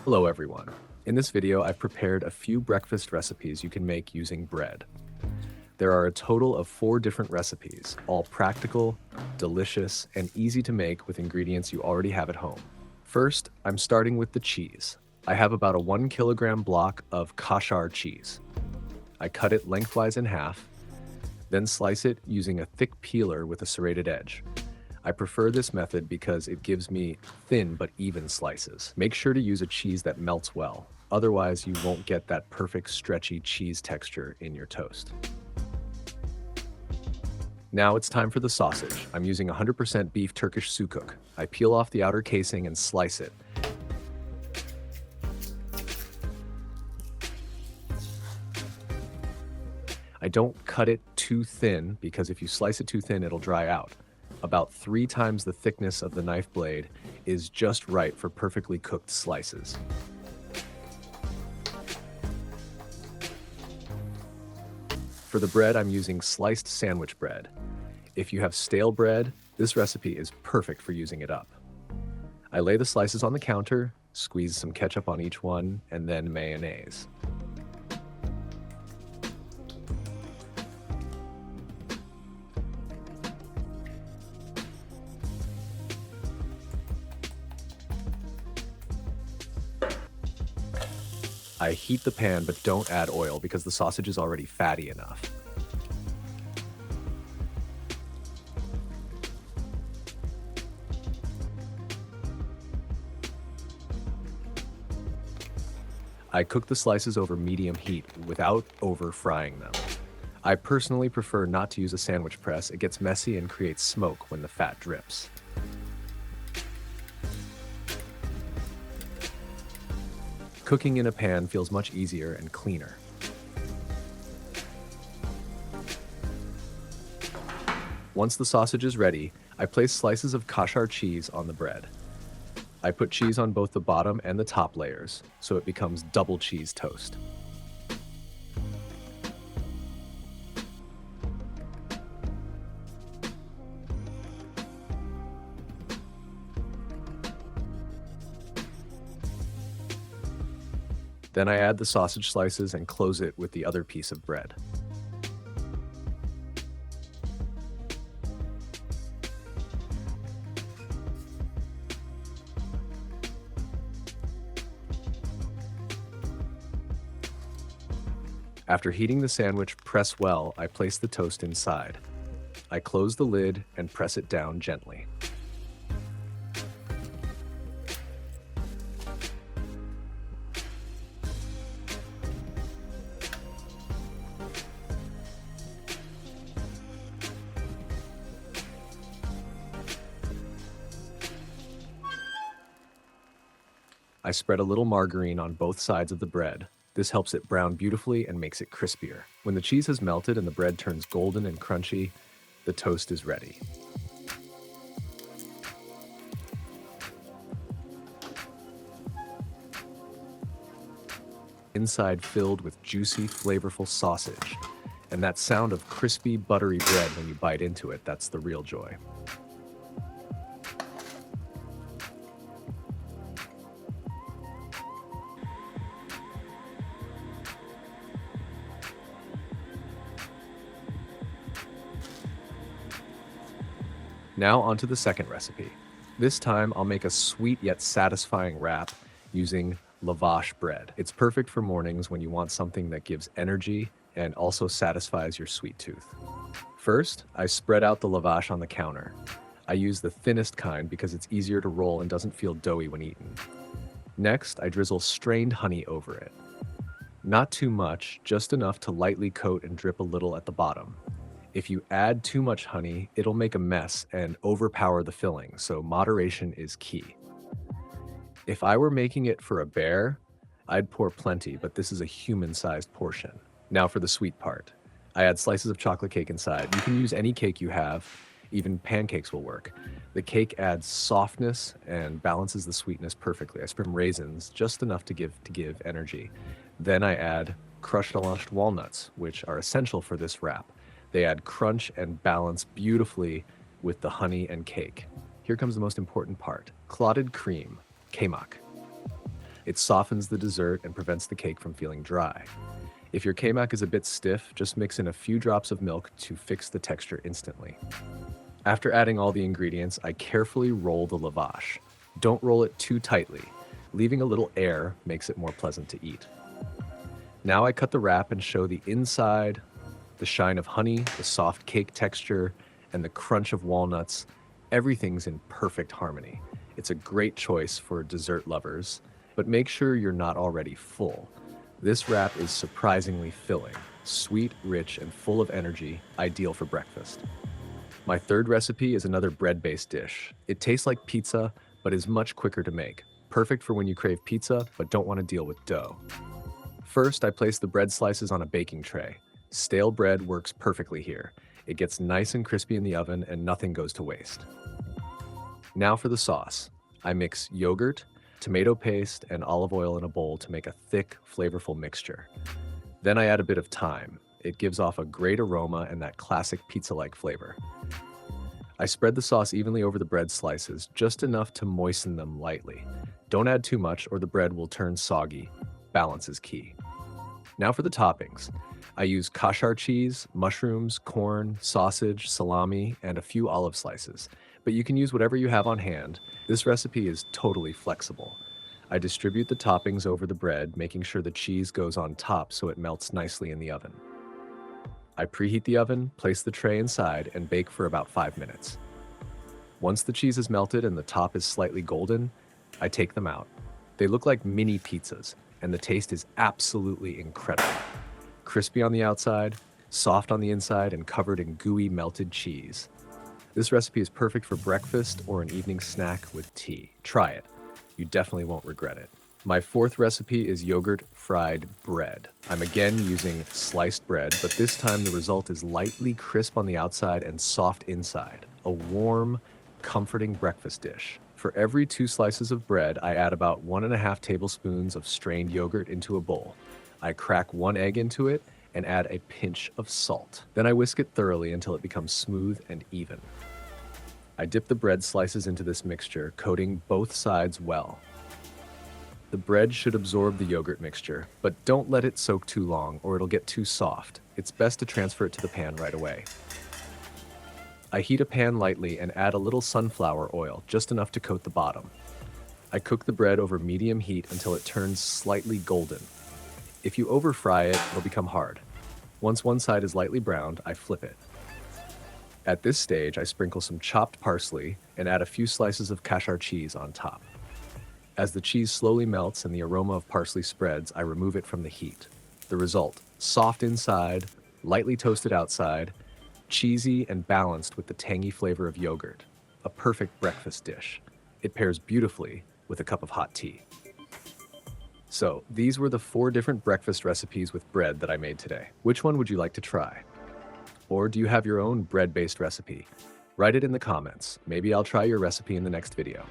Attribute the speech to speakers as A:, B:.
A: Hello everyone. In this video, I've prepared a few breakfast recipes you can make using bread. There are a total of 4 different recipes, all practical, delicious, and easy to make with ingredients you already have at home. First, I'm starting with the cheese. I have about a 1 kilogram block of kosher cheese. I cut it lengthwise in half, then slice it using a thick peeler with a serrated edge. I prefer this method because it gives me thin but even slices. Make sure to use a cheese that melts well, otherwise you won't get that perfect stretchy cheese texture in your toast. Now it's time for the sausage. I'm using 100% beef Turkish sukuk. I peel off the outer casing and slice it. I don't cut it too thin because if you slice it too thin, it'll dry out. About 3 times the thickness of the knife blade is just right for perfectly cooked slices. For the bread, I'm using sliced sandwich bread. If you have stale bread, this recipe is perfect for using it up. I lay the slices on the counter, squeeze some ketchup on each one, and then mayonnaise. I heat the pan, but don't add oil because the sausage is already fatty enough. I cook the slices over medium heat without over frying them. I personally prefer not to use a sandwich press. It gets messy and creates smoke when the fat drips. Cooking in a pan feels much easier and cleaner. Once the sausage is ready, I place slices of kosher cheese on the bread. I put cheese on both the bottom and the top layers, so it becomes double cheese toast. Then I add the sausage slices and close it with the other piece of bread. After heating the sandwich, press well, I place the toast inside. I close the lid and press it down gently. I spread a little margarine on both sides of the bread. This helps it brown beautifully and makes it crispier. When the cheese has melted and the bread turns golden and crunchy, the toast is ready. Inside filled with juicy, flavorful sausage. And that sound of crispy, buttery bread when you bite into it, that's the real joy. Now onto the second recipe. This time I'll make a sweet yet satisfying wrap using lavash bread. It's perfect for mornings when you want something that gives energy and also satisfies your sweet tooth. First, I spread out the lavash on the counter. I use the thinnest kind because it's easier to roll and doesn't feel doughy when eaten. Next, I drizzle strained honey over it. Not too much, just enough to lightly coat and drip a little at the bottom. If you add too much honey, it'll make a mess and overpower the filling, so moderation is key. If I were making it for a bear, I'd pour plenty, but this is a human-sized portion. Now for the sweet part. I add slices of chocolate cake inside. You can use any cake you have, even pancakes will work. The cake adds softness and balances the sweetness perfectly. I sprinkle raisins, just enough to give energy. Then I add crushed walnuts, which are essential for this wrap. They add crunch and balance beautifully with the honey and cake. Here comes the most important part, clotted cream, kaymak. It softens the dessert and prevents the cake from feeling dry. If your K-mac is a bit stiff, just mix in a few drops of milk to fix the texture instantly. After adding all the ingredients, I carefully roll the lavash. Don't roll it too tightly. Leaving a little air makes it more pleasant to eat. Now I cut the wrap and show the inside, the shine of honey, the soft cake texture, and the crunch of walnuts. Everything's in perfect harmony. It's a great choice for dessert lovers, but make sure you're not already full. This wrap is surprisingly filling, sweet, rich, and full of energy, ideal for breakfast. My third recipe is another bread-based dish. It tastes like pizza, but is much quicker to make. Perfect for when you crave pizza, but don't want to deal with dough. First, I place the bread slices on a baking tray. Stale bread works perfectly here. It gets nice and crispy in the oven and nothing goes to waste. Now for the sauce. I mix yogurt, tomato paste, and olive oil in a bowl to make a thick, flavorful mixture. Then I add a bit of thyme. It gives off a great aroma and that classic pizza-like flavor. I spread the sauce evenly over the bread slices, just enough to moisten them lightly. Don't add too much or the bread will turn soggy. Balance is key. Now for the toppings. I use kashar cheese, mushrooms, corn, sausage, salami, and a few olive slices. But you can use whatever you have on hand. This recipe is totally flexible. I distribute the toppings over the bread, making sure the cheese goes on top so it melts nicely in the oven. I preheat the oven, place the tray inside, and bake for about 5 minutes. Once the cheese is melted and the top is slightly golden, I take them out. They look like mini pizzas, and the taste is absolutely incredible. Crispy on the outside, soft on the inside, and covered in gooey melted cheese. This recipe is perfect for breakfast or an evening snack with tea. Try it. You definitely won't regret it. My fourth recipe is yogurt fried bread. I'm again using sliced bread, but this time the result is lightly crisp on the outside and soft inside. A warm, comforting breakfast dish. For every 2 slices of bread, I add about 1.5 tablespoons of strained yogurt into a bowl. I crack 1 egg into it and add a pinch of salt. Then I whisk it thoroughly until it becomes smooth and even. I dip the bread slices into this mixture, coating both sides well. The bread should absorb the yogurt mixture, but don't let it soak too long or it'll get too soft. It's best to transfer it to the pan right away. I heat a pan lightly and add a little sunflower oil, just enough to coat the bottom. I cook the bread over medium heat until it turns slightly golden. If you over-fry it, it'll become hard. Once one side is lightly browned, I flip it. At this stage, I sprinkle some chopped parsley and add a few slices of kashar cheese on top. As the cheese slowly melts and the aroma of parsley spreads, I remove it from the heat. The result, soft inside, lightly toasted outside, cheesy and balanced with the tangy flavor of yogurt. A perfect breakfast dish. It pairs beautifully with a cup of hot tea. So, these were the 4 different breakfast recipes with bread that I made today. Which one would you like to try? Or do you have your own bread-based recipe? Write it in the comments. Maybe I'll try your recipe in the next video.